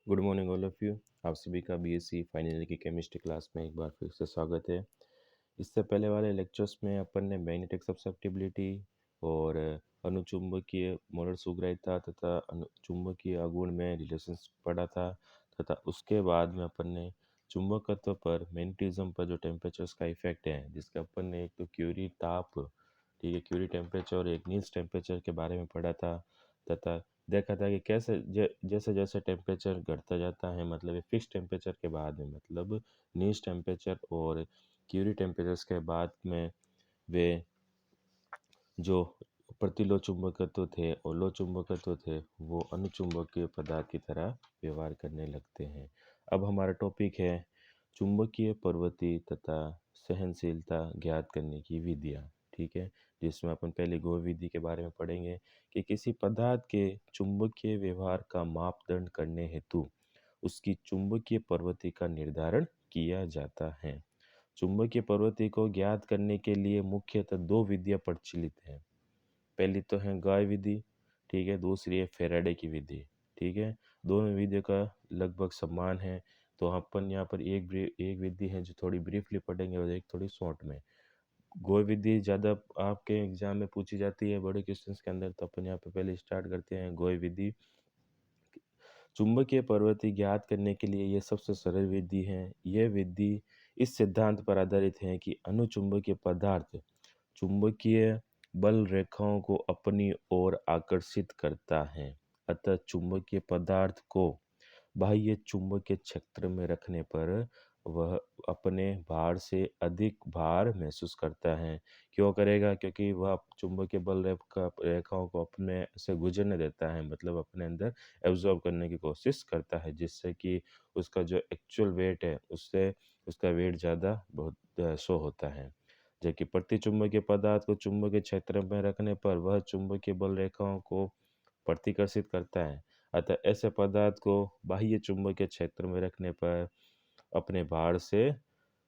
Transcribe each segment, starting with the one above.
Good morning all of you. आप सभी का बीएससी फाइनल ईयर की केमिस्ट्री क्लास में एक बार फिर से स्वागत है। इससे पहले वाले लेक्चर्स में अपन ने मैग्नेटिक सब्ससेप्टिबिलिटी और अनुचुंबकीय मोलर सुग्राह्यता तथा चुंबकीय आघूर्ण में रिलेशंस पढ़ा था तथा उसके बाद में अपन ने चुंबकत्व पर मैग्नेटिज्म पर जो टेम्परेचर्स का इफेक्ट है, जिसका अपन ने एक तो क्यूरी ताप, ठीक है, क्यूरी टेम्परेचर और एक नील्स टेम्परेचर के बारे में पढ़ा था तथा देखा था कि कैसे जैसे जैसे टेम्परेचर घटता जाता है, मतलब फिक्स टेम्परेचर के बाद में, मतलब नीच टेम्परेचर और क्यूरी टेम्परेचर्स के बाद में वे जो प्रतिलो चुंबकत्व थे और लो चुंबकत्व थे वो अनुचुंबकीय पदार्थ की तरह व्यवहार करने लगते हैं। अब हमारा टॉपिक है चुंबकीय प्रवृत्ति तथा सहनशीलता ज्ञात करने की विधियाँ, ठीक है, जिसमें अपन पहले गॉस विधि के बारे में पढ़ेंगे कि किसी पदार्थ के चुंबकीय व्यवहार का मापदंड करने हेतु उसकी चुंबकीय प्रवृत्ति का निर्धारण किया जाता है। चुंबकीय प्रवृत्ति को ज्ञात करने के लिए मुख्यतः दो विधियाँ प्रचलित हैं। पहली तो है गॉस विधि, ठीक है, दूसरी है फैराडे की विधि, ठीक है। दोनों विधियों का लगभग समान है। तो अपन यहाँ पर एक विधि है जो थोड़ी ब्रीफली पढ़ेंगे और एक थोड़ी शॉर्ट में। गॉस विधि ज़्यादा आपके एग्जाम में पूछी जाती है बड़े क्वेश्चंस के अंदर, तो अपन यहाँ पे पहले स्टार्ट करते हैं गॉस विधि। चुंबकीय प्रवृत्ति ज्ञात करने के लिए यह सबसे सरल विधि है। यह विधि इस सिद्धांत पर आधारित है कि अनुचुंबकीय पदार्थ चुंबकीय बल रेखाओं को अपनी ओर आकर्षित करता है, अतः चुंबकीय पदार्थ को बाह्य चुंबकीय क्षेत्र में रखने पर वह अपने भार से अधिक भार महसूस करता है। क्यों करेगा? क्योंकि वह चुंबकीय बल रेखाओं को अपने से गुजरने देता है, मतलब अपने अंदर एब्जॉर्ब करने की कोशिश करता है, जिससे कि उसका जो एक्चुअल वेट है उससे उसका वेट ज़्यादा बहुत शो होता है। जबकि प्रतिचुंबकीय पदार्थ को चुंबकीय क्षेत्र में रखने पर वह चुंबकीय बल रेखाओं को प्रतिकर्षित करता है, अतः ऐसे पदार्थ को बाह्य चुंबकीय क्षेत्र में रखने पर अपने भार से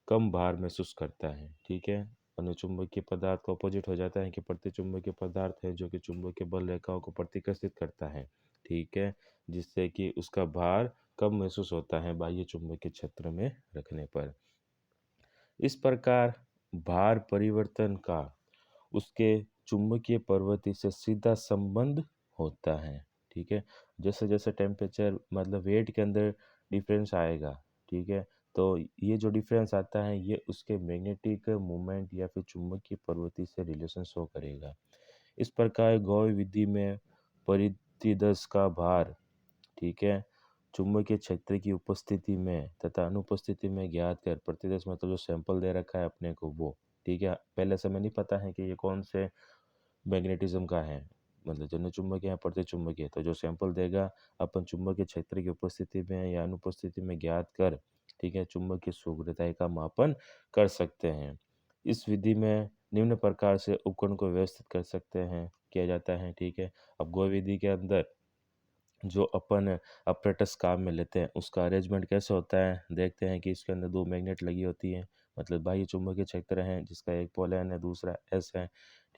कम भार महसूस करता है, ठीक है। अनुचुंबकीय पदार्थ का अपोजिट हो जाता है कि प्रतिचुंबकीय पदार्थ है जो कि चुंबकीय बल रेखाओं को प्रतिकर्षित करता है, ठीक है, जिससे कि उसका भार कम महसूस होता है बाह्य चुंबकीय क्षेत्र में रखने पर। इस प्रकार भार परिवर्तन का उसके चुंबकीय प्रवृत्ति से सीधा संबंध होता है, ठीक है। जैसे जैसे टेम्परेचर मतलब वेट के अंदर डिफरेंस आएगा, ठीक है, तो ये जो डिफरेंस आता है ये उसके मैग्नेटिक मूवमेंट या फिर चुंबकीय प्रवृत्ति से रिलेशन शो करेगा। इस प्रकार गॉस विधि में परिधिदश का भार, ठीक है, चुंबकीय क्षेत्र की उपस्थिति में तथा अनुपस्थिति में ज्ञात कर प्रतिदेश मतलब जो सैंपल दे रखा है अपने को वो, ठीक है, पहले से हमें नहीं पता है कि ये कौन से मैग्नेटिज्म का है, मतलब जन चुंबकीय या प्रतिचुंबकीय, तो जो सैंपल देगा अपन चुंबकीय क्षेत्र की उपस्थिति में या अनुपस्थिति में ज्ञात कर, ठीक है, चुंबकीय सुगमता का मापन कर सकते हैं। इस विधि में निम्न प्रकार से उपकरण को व्यवस्थित कर सकते हैं किया जाता है, ठीक है। अब गॉस विधि के अंदर जो अपन अपरेटस काम में लेते हैं उसका अरेंजमेंट कैसे होता है, देखते हैं कि इसके अंदर दो मैग्नेट लगी होती हैं, मतलब बाह्य चुंबकीय क्षेत्र है जिसका एक पोल एन है दूसरा एस है,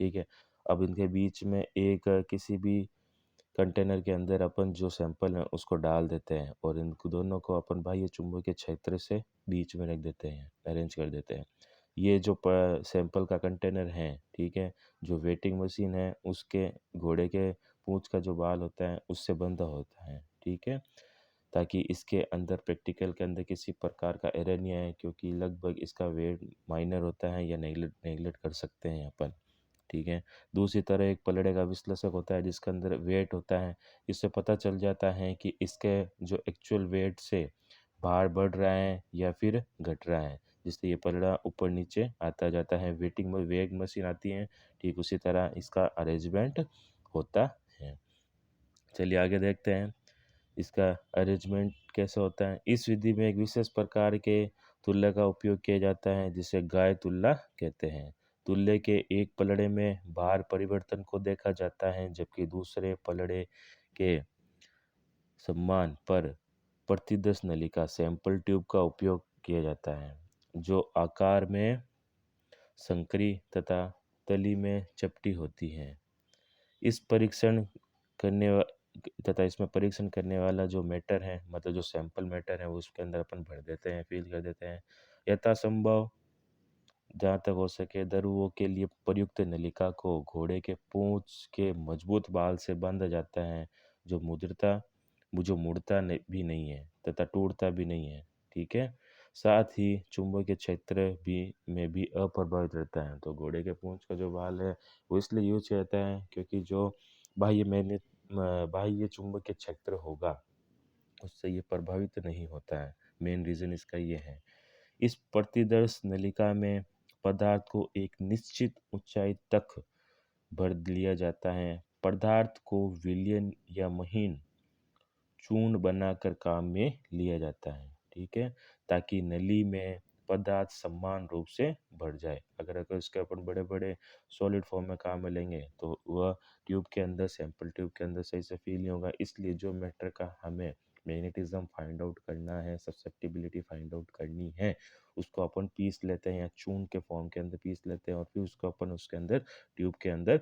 ठीक है। अब इनके बीच में एक किसी भी कंटेनर के अंदर अपन जो सैंपल है उसको डाल देते हैं और इन दोनों को अपन बाह्य चुंबकीय क्षेत्र से बीच में रख देते हैं, अरेंज कर देते हैं। ये जो सैंपल का कंटेनर है, ठीक है, जो वेटिंग मशीन है उसके घोड़े के पूंछ का जो बाल होता है उससे बंधा होता है, ठीक है, ताकि इसके अंदर प्रैक्टिकल के अंदर किसी प्रकार का एरर नहीं आए, क्योंकि लगभग इसका वेट माइनर होता है या नेगलेक्ट कर सकते हैं अपन, ठीक है। दूसरी तरह एक पलड़े का विश्लेषक होता है जिसके अंदर वेट होता है, इससे पता चल जाता है कि इसके जो एक्चुअल वेट से भार बढ़ रहा है या फिर घट रहा है, जिससे ये पलड़ा ऊपर नीचे आता जाता है। वेटिंग में वेग मशीन आती है, ठीक उसी तरह इसका अरेंजमेंट होता है। चलिए आगे देखते हैं इसका अरेंजमेंट कैसे होता है। इस विधि में एक विशेष प्रकार के तुल्य का उपयोग किया जाता है जिसे गाय तुल्य कहते हैं। तुल्य के एक पलड़े में भार परिवर्तन को देखा जाता है, जबकि दूसरे पलड़े के सम्मान पर प्रतिदस नली का सैंपल ट्यूब का उपयोग किया जाता है, जो आकार में संकरी तथा तली में चपटी होती है। इस परीक्षण करने तथा इसमें परीक्षण करने वाला जो मैटर है, मतलब जो सैंपल मैटर है, वो उसके अंदर अपन भर देते हैं, फिल कर देते हैं। यथासंभव जहाँ तक हो सके दरुओं के लिए प्रयुक्त नलिका को घोड़े के पूंछ के मजबूत बाल से बांधा जाता है, जो मुड़ता भी नहीं है तथा टूटता भी नहीं है। ठीक है। साथ ही चुंबकीय क्षेत्र भी में भी अप्रभावित रहता है। तो घोड़े के पूंछ का जो बाल है वो इसलिए यूज किया जाता है क्योंकि जो बाह्य मैग्नेट बाह्य चुंबकीय क्षेत्र होगा उससे ये प्रभावित नहीं होता है। मेन रीज़न इसका ये है। इस प्रतिदर्श नलिका में पदार्थ को एक निश्चित ऊंचाई तक भर लिया जाता है। पदार्थ को विलयन या महीन चूर्ण बनाकर काम में लिया जाता है। ठीक है। ताकि नली में पदार्थ समान रूप से भर जाए। अगर इसके अपन बड़े बड़े सॉलिड फॉर्म में काम में लेंगे तो वह ट्यूब के अंदर, सैंपल ट्यूब के अंदर सही से फील नहीं होगा। इसलिए जो मैटर का हमें मैग्नेटिज्म फाइंड आउट करना है, ससेप्टिबिलिटी फाइंड आउट करनी है, उसको अपन पीस लेते हैं या चूर्ण के फॉर्म के अंदर पीस लेते हैं और फिर उसको अपन उसके अंदर ट्यूब के अंदर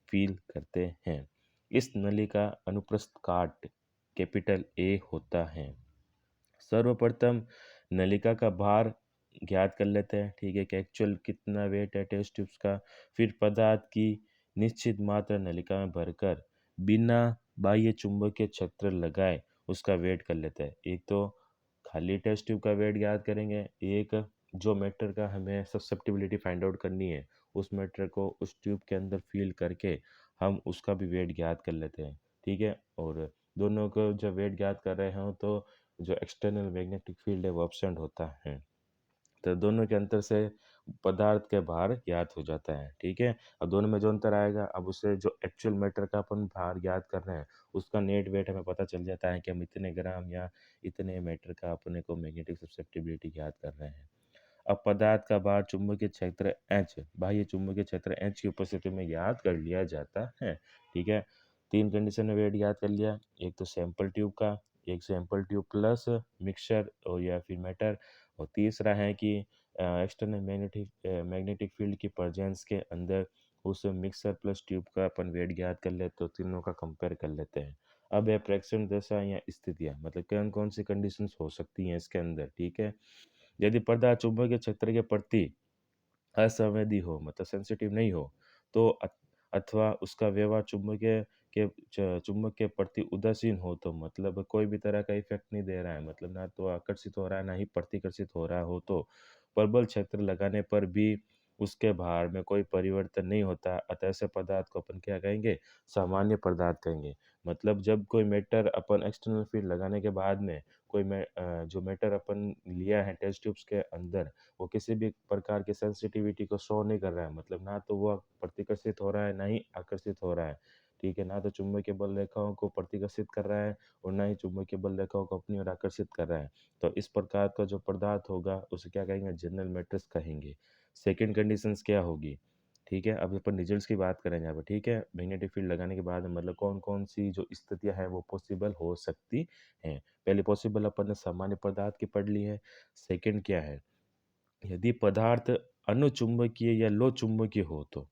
फील करते हैं। इस नली का अनुप्रस्थ काट कैपिटल ए होता है। सर्वप्रथम नलिका का भार ज्ञात कर लेते हैं। ठीक है, कि एक्चुअल कितना वेट है टेस्ट ट्यूब्स का। फिर पदार्थ की निश्चित मात्रा नलिका में भरकर बिना बाह्य चुंबकीय क्षेत्र लगाए उसका वेट कर लेते हैं। एक तो खाली टेस्ट ट्यूब का वेट ज्ञात करेंगे, एक जो मैटर का हमें ससेप्टिबिलिटी फाइंड आउट करनी है उस मैटर को उस ट्यूब के अंदर फील करके हम उसका भी वेट ज्ञात कर लेते हैं। ठीक है। और दोनों को जब वेट ज्ञात कर रहे हों तो जो एक्सटर्नल मैग्नेटिक फील्ड है वो एब्सेंट होता है। तो दोनों के अंतर से पदार्थ के भार ज्ञात हो जाता है। ठीक है। अब दोनों में जो अंतर आएगा, अब उससे जो एक्चुअल मैटर का अपन भार ज्ञात कर रहे हैं उसका नेट वेट हमें पता चल जाता है कि हम इतने ग्राम या इतने मैटर का अपने को मैग्नेटिक ससेप्टिबिलिटी ज्ञात कर रहे हैं। अब पदार्थ का भार चुंबकीय क्षेत्र एच, बाह्य चुंबकीय क्षेत्र एच की उपस्थिति में ज्ञात कर लिया जाता है। ठीक है। तीन कंडीशन में वेट ज्ञात कर लिया, एक तो सैंपल ट्यूब का, एक सैंपल ट्यूब प्लस मिक्सचर और या फिर मैटर, और तीसरा है कि एक्सटर्नल मैग्नेटिक फील्ड की प्रेजेंस के अंदर उस मिक्सर प्लस ट्यूब का अपन वेट ज्ञात कर ले तो तीनों का कंपेयर कर लेते हैं। अब है प्रेक्षण दशा या स्थितियाँ, मतलब कौन कौन सी कंडीशंस हो सकती हैं इसके अंदर। ठीक है। यदि पदार्थ चुंबकीय क्षेत्र के प्रति असंवेदी हो, मतलब सेंसिटिव नहीं हो, तो अथवा उसका व्यवहार चुंबक के प्रति उदासीन हो, तो मतलब कोई भी तरह का इफेक्ट नहीं दे रहा है, मतलब ना तो आकर्षित हो रहा है ना ही प्रतिकर्षित हो रहा हो, तो प्रबल क्षेत्र लगाने पर भी उसके भार में कोई परिवर्तन नहीं होता, अतः ऐसे पदार्थ को अपन क्या कहेंगे, सामान्य पदार्थ कहेंगे। मतलब जब कोई मैटर अपन एक्सटर्नल फील्ड लगाने के बाद में जो मैटर अपन लिया है टेस्ट ट्यूब्स के अंदर, वो किसी भी प्रकार की सेंसिटिविटी को शो नहीं कर रहा है, मतलब ना तो वो प्रतिकर्षित हो रहा है ना ही आकर्षित हो रहा है। ठीक है। ना तो चुंबकीय बल रेखाओं को प्रतिकर्षित कर रहा है और ना ही चुंबकीय बल रेखाओं को अपनी ओर आकर्षित कर रहा है। तो इस प्रकार का जो पदार्थ होगा उसे क्या कहेंगे, जनरल मैट्रिक्स कहेंगे। सेकेंड कंडीशंस क्या होगी। ठीक है। अब अपन रिजल्ट्स की बात करेंगे यहाँ पर। ठीक है। मैग्नेटिक फील्ड लगाने के बाद मतलब कौन कौन सी जो स्थितियां हैं वो पॉसिबल हो सकती हैं। पहले पॉसिबल अपन ने सामान्य पदार्थ की पढ़ ली है। सेकंड क्या है, यदि पदार्थ अनुचुंबकीय या लो चुंबकीय हो तो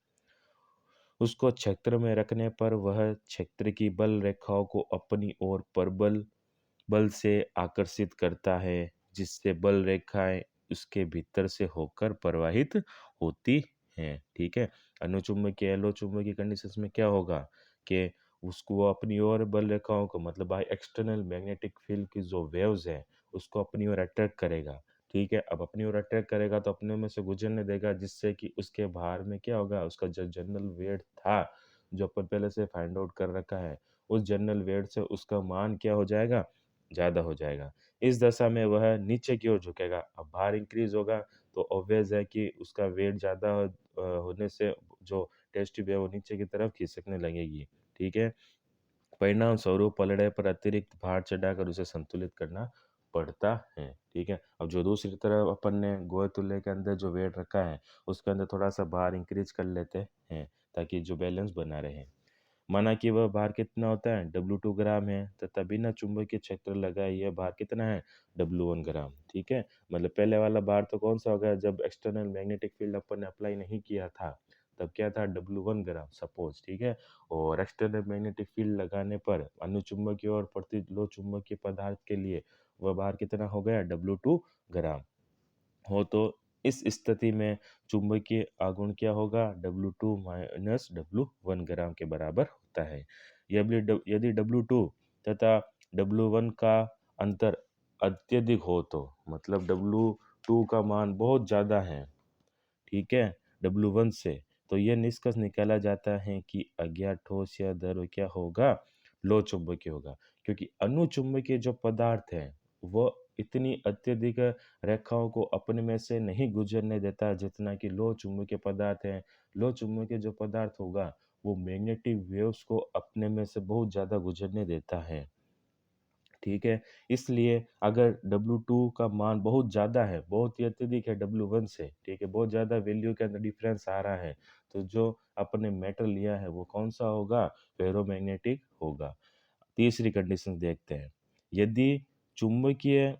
उसको क्षेत्र में रखने पर वह क्षेत्र की बल रेखाओं को अपनी ओर प्रबल बल से आकर्षित करता है, जिससे बल रेखाएं उसके भीतर से होकर प्रवाहित होती हैं। ठीक है। अनुचुंबकीय या लो चुंबकीय कंडीशंस में क्या होगा कि उसको वो अपनी ओर बल रेखाओं को, मतलब बाय एक्सटर्नल मैग्नेटिक फील्ड की जो वेव्स है उसको अपनी ओर अट्रैक्ट करेगा। ठीक है। अब अपनी ओर अट्रैक्ट करेगा तो अपने में से गुजरने देगा, जिससे कि उसके भार में क्या होगा, उसका जो जनरल वेट था जो अपन पहले से फाइंड आउट कर रखा है, उस जनरल वेट से उसका मान क्या हो जाएगा, ज़्यादा हो जाएगा। इस दशा में वह नीचे की ओर झुकेगा। अब भार इंक्रीज होगा तो ऑब्वियस है कि उसका वेट ज़्यादा होने से जो टेस्ट ट्यूब है वो नीचे की तरफ खिसकने लगेगी। ठीक है। परिणाम स्वरूप पलड़े पर अतिरिक्त भार चढ़ाकर उसे संतुलित करना पड़ता है। ठीक है। अब जो दूसरी तरफ अपन ने गोए तुल्य के अंदर जो वेट रखा है उसके अंदर थोड़ा सा भार इंक्रीज कर लेते हैं ताकि जो बैलेंस बना रहे। माना कि वह भार कितना होता है, W2 ग्राम है, तथा बिना चुंबकीय क्षेत्र लगाए यह भार कितना है, W1 ग्राम। ठीक है। मतलब पहले वाला भार तो कौन सा हो गया, जब एक्सटर्नल मैग्नेटिक फील्ड अपन ने अप्लाई नहीं किया था तब क्या था W1 ग्राम सपोज, ठीक है। और एक्सटर्नल मैग्नेटिक फील्ड लगाने पर अनुचुंबकीय और प्रतिलोम चुंबकीय पदार्थ के लिए वह भार कितना हो गया W2 ग्राम हो, तो इस स्थिति में चुंबकीय आघूर्ण क्या होगा W2 माइनस W1 ग्राम के बराबर होता है। यदि W2 तथा W1 का अंतर अत्यधिक हो तो मतलब W2 का मान बहुत ज़्यादा है, ठीक है, W1 से, तो यह निष्कर्ष निकाला जाता है कि अज्ञात ठोस या द्रव क्या होगा, लो चुंबकीय होगा, क्योंकि अनुचुंबकीय जो पदार्थ है वो इतनी अत्यधिक रेखाओं को अपने में से नहीं गुजरने देता जितना कि लो चुंबकीय पदार्थ है। लो चुंबकीय जो पदार्थ होगा वो मैग्नेटिक वेव्स को अपने में से बहुत ज़्यादा गुजरने देता है, ठीक है। इसलिए अगर W2 का मान बहुत ज़्यादा है, बहुत ही अत्यधिक है W1 से, ठीक है, बहुत ज़्यादा वैल्यू के अंदर डिफरेंस आ रहा है, तो जो अपने मेटल लिया है वो कौन-सा होगा? फेरोमैग्नेटिक होगा। तीसरी कंडीशन देखते हैं। यदि चुंबकीय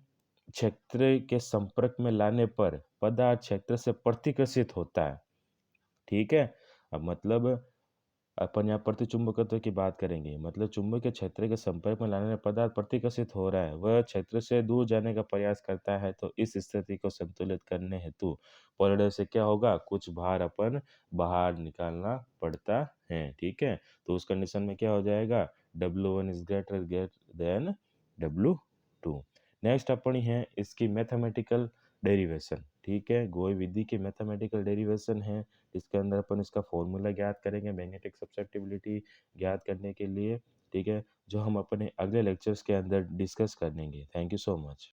क्षेत्र के संपर्क में लाने पर पदार्थ क्षेत्र से प्रतिकर्षित होता है, ठीक है? अब मतलब अपन यहाँ प्रतिचुंबकत्व की बात करेंगे, मतलब चुंबकीय क्षेत्र के संपर्क में लाने वाला पदार्थ प्रतिकर्षित हो रहा है, वह क्षेत्र से दूर जाने का प्रयास करता है, तो इस स्थिति को संतुलित करने हेतु पोलैरिटी से क्या होगा, कुछ भार अपन बाहर निकालना पड़ता है, ठीक है। तो उस कंडीशन में क्या हो जाएगा, W1 is greater than W2। Next अपनी है इसकी मैथमेटिकल डेरिवेशन, ठीक है, गोई विधि की मैथमेटिकल डेरिवेशन है। इसके अंदर अपन इसका फॉर्मूला ज्ञात करेंगे मैग्नेटिक सब्सट्रैक्टिबिलिटी ज्ञात करने के लिए, ठीक है, जो हम अपने अगले लेक्चर्स के अंदर डिस्कस करेंगे। Thank you so much.